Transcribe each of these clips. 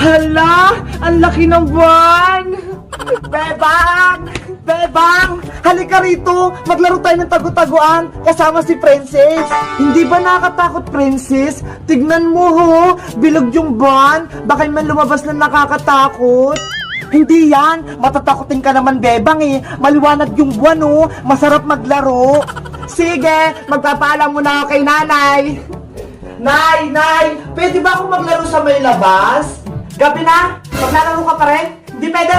Hala! Ang laki ng buwan! Bebang! Bebang! Halika rito! Maglaro tayo ng tagu-taguan kasama si Princess! Hindi ba nakakatakot, Princess? Tignan mo ho! Bilog yung buwan! Baka man lumabas na nakakatakot! Hindi yan! Matatakotin ka naman, Bebang eh! Maliwanag yung buwan oh! Masarap maglaro! Sige! Magpapaalam muna ako kay Nanay! Nay! Nay! Pwede ba akong maglaro sa may labas? Gabi na? Maglalaro ka pa rin? Hindi pwede?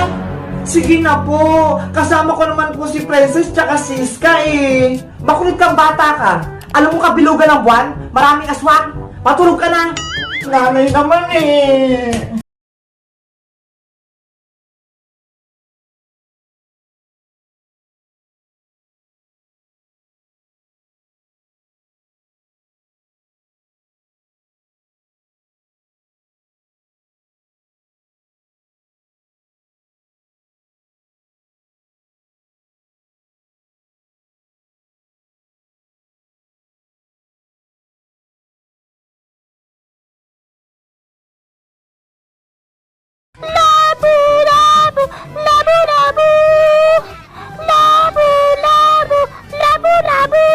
Sige na po! Kasama ko naman po si Princess tsaka si Iska eh! Makulit kang bata ka! Alam mo kabilugan ng buwan? Maraming aswang! Matulog ka na! Nanay naman eh! Labu-labu, labu-labu, labu-labu, labu-labu.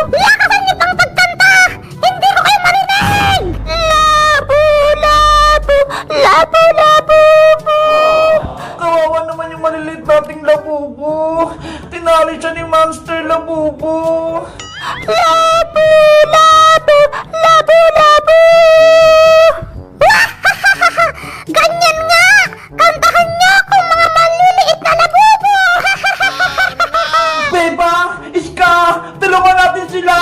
Lakasan niyo pang pagkanta! Hindi ko kayo marinig! Labu-labu, labu-labu. Kawawa naman yung maliliit nating labubo. Tinali siya ni Monster Labubo. Labu-labu, labu-labu. Ganyan nga! Kantahan niyo akong mga maliliit na labubo! Beba! Iska! Tulungan natin sila!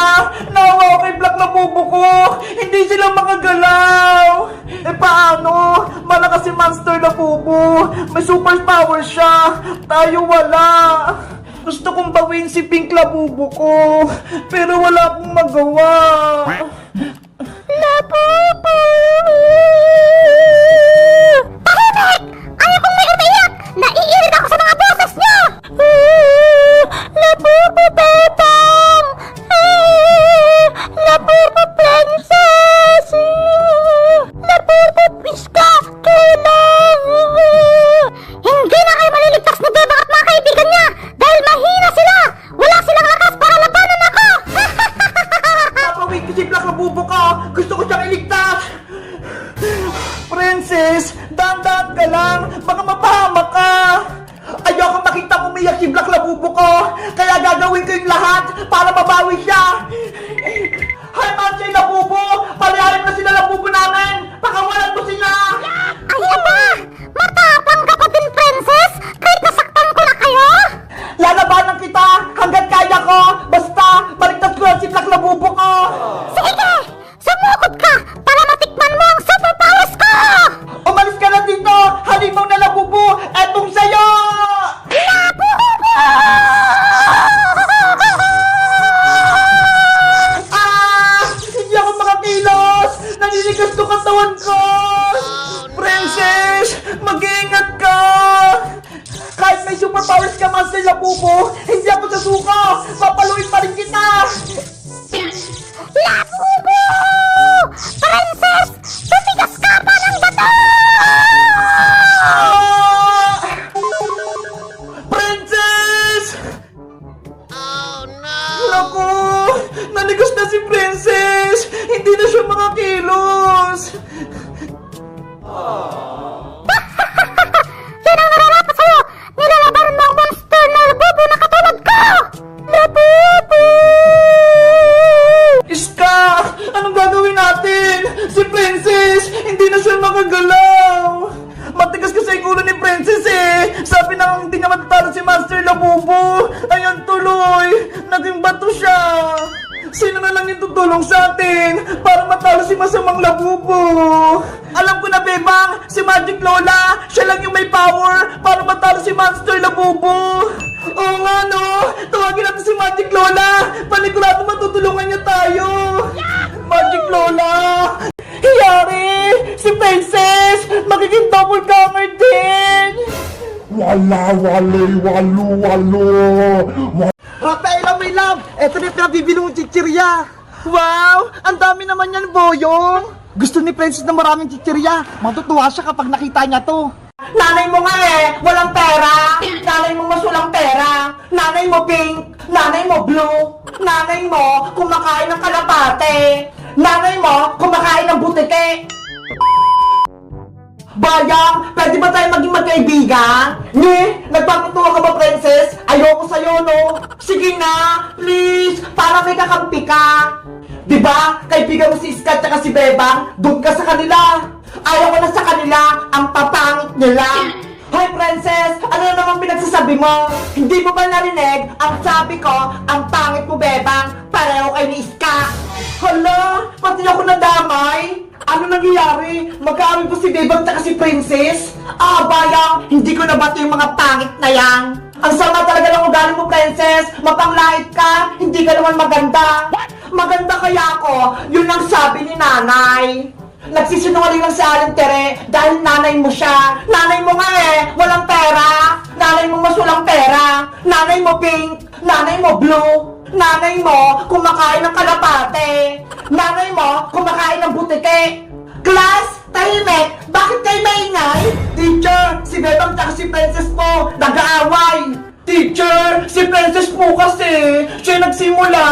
Nawa ako kay Black Labubo ko! Hindi sila makagalaw! Eh paano? Malakas si Monster Labubo! May superpower siya! Tayo wala! Gusto kong bawin si Pink Labubo ko! Pero wala akong magawa! Labubo! Tahimik! Ayaw kong may umiyak! Naiirid ako sa mga boses niyo! Labubo Bebang! Labubo Princess! Labubo Iska! Tulong! Hindi na kayo maliligtas ni Bebang at mga kaibigan niya! Dahil mahina sila! Wala silang lakas para labanan ako! Papawin ko si Black Labubo ko! Gusto ko siyang iligtas! Princess, dahan-dahan ka lang! Baka mapahamak ka! Ayoko makita umiyak si Black Labubo ko! Kaya gagawin ko yung lahat para mabawi siya! Hi, Monster Labubo! Palayarin na sila Labubo namin! Pakawalan mo sila! Ay, aba! Matapang ka pa din, Princess! Kahit nasaktan ko na kayo! Lalabanan kita hanggat kaya ko! Basta, baligtad ko lang si Black Labubo ko! Sige! Sumukot ka para matikman mo ang superpowers ko! Umalis ka na dito! Halimaw na Labubo! Etong sa'yo! Labubo! Hindi ako makakilos! Naninigas to katawan ko! Princess! Mag-iingat ka! Kahit may superpowers ka, Master Labubo, hindi ako susuko! Papaluin pa rin kita! Labubo! Princess! Tumigas ka pa ng bato! Princess! Oh no! Naku! Nanigas na si Princess! Hindi na siya makakilos! Yan ang nararapat sa'yo! Nilalabanan mo ang monster na labubo na katulad ko! Labubo! Iska! Anong gagawin natin? Si Princess! Hindi na siya makagalaw! Matigas kasi yung ulo ni Princess eh! Sabi na hindi nga matatalo si Master Labubo! Ayun tuloy! Naging bato siya! Sino na lang yung tutulong sa atin para matalo si Masamang Labubo? Alam ko na, Bebang! Si Magic Lola! Siya lang yung may power para matalo si Monster Labubo! Oo nga no! Tawagin natin si Magic Lola! Panigurado matutulungan niya tayo! Magic Lola! Hiyari! Si Princess! Magiging double comer din! Walo. Rafaela, my love! Eto na yung pinabibili mong chichirya! Wow! Ang dami naman yan, Boyong! Gusto ni Princess na maraming chichirya. Matutuwa siya kapag nakita niya to. Nanay mo nga walang pera. Nanay mo mas walang pera. Nanay mo pink. Nanay mo blue. Nanay mo kumakain ng kalapate. Nanay mo kumakain ng butike. Bayang, pwede ba tayo maging magkaibigan? Ni, nagpapatuwa ka ba, Princess? Ayoko sa'yo, no? Sige na, please, para may kakampi ka. Diba, kaibigan mo si Iska at si Bebang, doon ka sa kanila. Ayaw ko na sa kanila, ang papangit nila. Hoy, Princess, ano na naman pinagsasabi mo? Hindi mo ba narinig? Ang sabi ko, ang pangit mo, Bebang, pareho kay ni Iska. Hala, pati ako nadamay. Ano nangyayari? Magkaawin po si Bebang at si Princess? Ah, Bayang, hindi ko nabato yung mga pangit na yan. Ang sama talaga ng ugali mo, Princess. Mapanglait ka, hindi ka naman maganda. Maganda kaya ako, yun ang sabi ni nanay. Nagsisinungaling lang si Aling Tere dahil nanay mo siya. Nanay mo nga walang pera. Nanay mo mas walang pera. Nanay mo pink. Nanay mo blue. Nanay mo kumakain ng kalapate. Nanay mo kumakain ng butike. Class, tahimik. Bakit kayo maingay? Teacher, si Bebang at si Princess po nag-aaway. Teacher, si Princess po kasi siya nagsimula.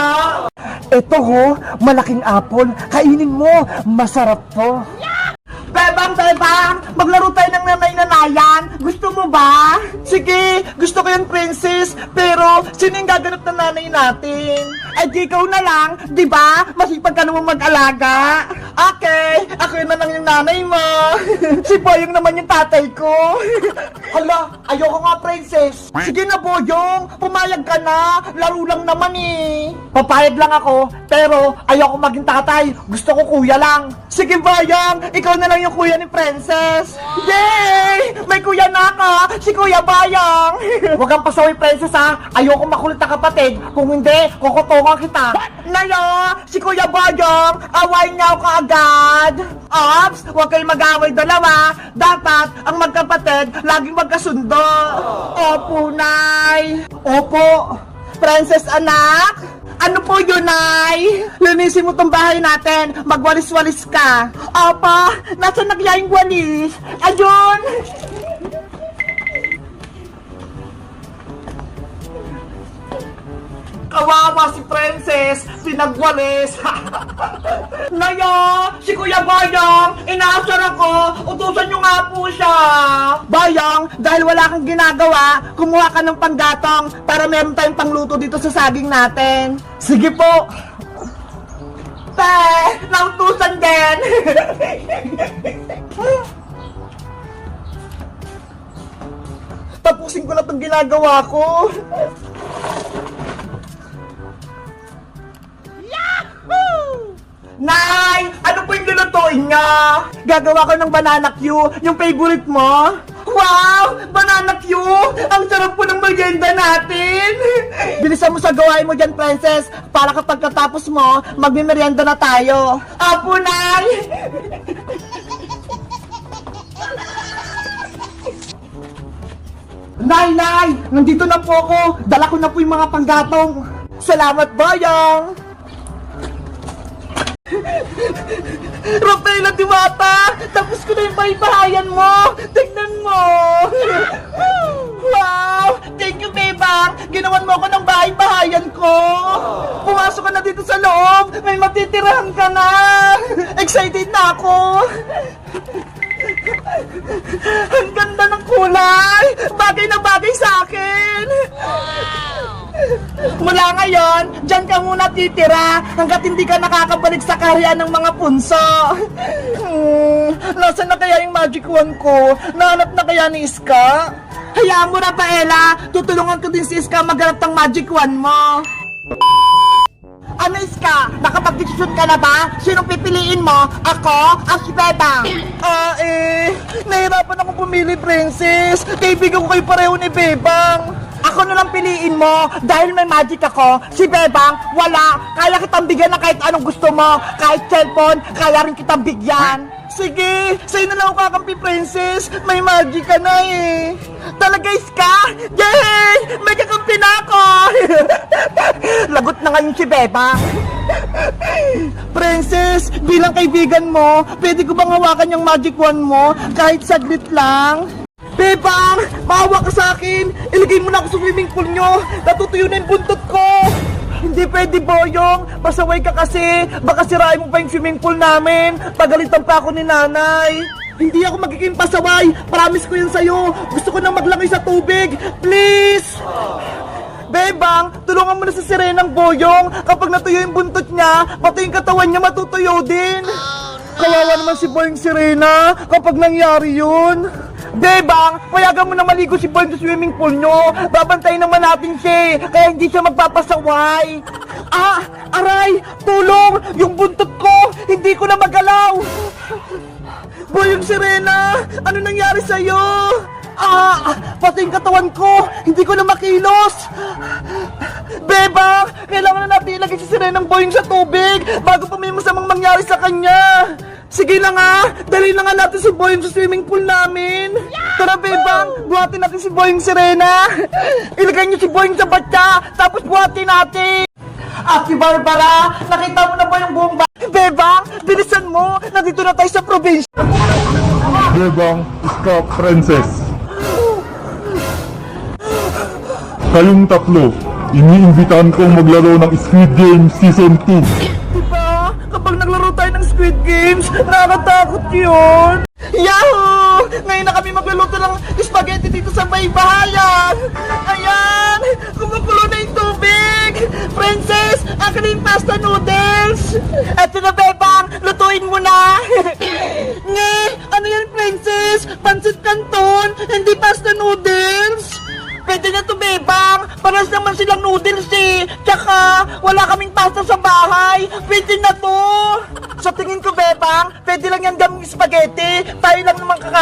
Ito ho, malaking apple. Kainin mo, masarap to. Bebang, Bebang, maglaro tayo ng nanay-nanayan. Gusto mo ba? Sige, gusto ko yung Princess. Pero, sino yung gaganap na nanay natin? Ay, di ikaw na lang, di ba? Masipag ka naman mag-alaga. Okay, ako yun na lang yung nanay mo. Si Boyong naman yung tatay ko. Hala, ayoko nga, Princess. Sige na, Boyong, pumayag ka na. Laro lang naman eh. Papayag lang ako, pero ayoko maging tatay. Gusto ko kuya lang. Sige, Boyong, ikaw na lang yung kuya ni Princess. Yay! May kuya na ako, si Kuya Bayang. Huwag kang pasaway, Princess, ha? Ayoko makulit na kapatid. Kung hindi, kukutungan kita. Naya, si Kuya Bayang, awayin niya ako agad. Ops, huwag kayong mag-away dalawa. Dapat, ang magkapatid, laging magkasundo. Opo, Nay. Opo. Princess, anak. Ano po yun, Nay? Linisin mo tong bahay natin. Magwalis-walis ka. Apa, nasa nagyayang walis? Ayun! Kawawa si Princess, pinagwalis. Naya, si Kuya Bayang, inaasar ako, utusan nyo nga po siya. Bayang, dahil wala kang ginagawa, kumuha ka ng panggatong para meron tayong pangluto dito sa saging natin. Sige po. Te, nautusan din. Tapusin ko na itong ginagawa ko. Nay! Ano po yung lulutuin niya? Gagawa ko ng banana Q, yung favorite mo. Wow! Banana Q! Ang sarap po ng merienda natin! Bilisan mo sa gawain mo dyan, Princess, para kapag katapos mo, magmimerienda na tayo. Apo, Nay! Nay! Nandito na po ako! Dala ko na po yung mga panggatong! Salamat, Bayang! Rafaela Diwata! Tapos ko na yung bahay-bahayan mo! Tignan mo! Wow! Thank you, Bebang! Ginawan mo ako ng bahay-bahayan ko! Pumasok ka na dito sa loob! May matitirahan ka na! Excited na ako! Ang ganda ng kulay! Bagay na bagay sa akin! Mula ngayon, dyan ka muna titira hanggat hindi ka nakakabalik sa kaharian ng mga punso. Nasaan na kaya yung magic wand ko? Nahanap na kaya ni Iska? Hayaan mo na, Paela. Tutulungan ko din si Iska maghanap ng magic wand mo. Ano, Iska? Nakapag-desisyon ka na ba? Sinong pipiliin mo? Ako? O si Bebang? Nahirapan ako pumili, Princess. Kaibigan ko kayo pareho ni Bebang. Ako na lang piliin mo dahil may magic ako. Si Bebang, wala. Kaya kitang bigyan ng kahit anong gusto mo. Kahit cellphone, kaya rin kitang bigyan. Sige, sa'yo na lang ako kakampi, Princess. May magic ka na eh. Talaga, Iska? Yay! May kakampi na ako! Lagot na ngayon si Bebang. Princess, bilang kaibigan mo, pwede ko bang hawakan yung magic wand mo kahit saglit lang? Bebang, maawa ka sa akin. Ilagay mo na ako sa swimming pool nyo. Natutuyo na yung buntot ko. Hindi pwede, Boyong. Pasaway ka kasi. Baka sirain mo pa yung swimming pool namin. Pagalitan pa ako ni nanay. Hindi ako magiging pasaway. Promise ko yun sa'yo. Gusto ko nang maglangay sa tubig. Please! Bebang, tulungan mo na si Serenang Boyong. Kapag natuyo yung buntot niya, pati yung katawan niya matutuyo din. Kawawa naman si Boyong Serena kapag nangyari yun. Bebang, payagan mo na maligo si Boyong sa swimming pool nyo. Babantayin naman natin siya, kaya hindi siya magpapasaway. Ah, aray, tulong! Yung buntot ko, hindi ko na magalaw. Boyong Serena, ano nangyari sa'yo? Ah, pati yung katawan ko, hindi ko na makilos. Bebang, kailangan na natin ilagay si Serenang Boyong sa tubig bago pa may masamang mangyari sa kanya. Sige na nga, dali na nga natin si Boyong sa swimming pool namin. Tara, Bebang, buhatin natin si Boyong Serena. Ilagay niyo si Boyong sa batya, tapos buhatin natin. Ate Barbara, nakita mo na ba yung buong Bebang, bilisan mo, nandito na tayo sa probinsya. Bebang, Iska, Princess. Kayong tatlo, iniimbitahan kong maglaro ng Squid Game Season 2. Diba? Kapag naglaro tayo ng Squid Games, nakakatakot yun. Yahoo! Ngayon na kami magluluto ng spaghetti dito sa may bahayan. Ayan! Kumukulo na yung tubig! Princess, akin na yung pasta noodles! Eto na, Bebang! Lutuin mo na! Nge! Ano yan, Princess? Pansit Canton! Hindi pasta noodles! Pwede na to, Bebang! Paras naman silang noodles eh! Tsaka, wala kaming pasta sa bahay! Pwede na to! Sa tingin ko, Bebang, pwede lang yan gaming spaghetti! Tayo lang naman kakain!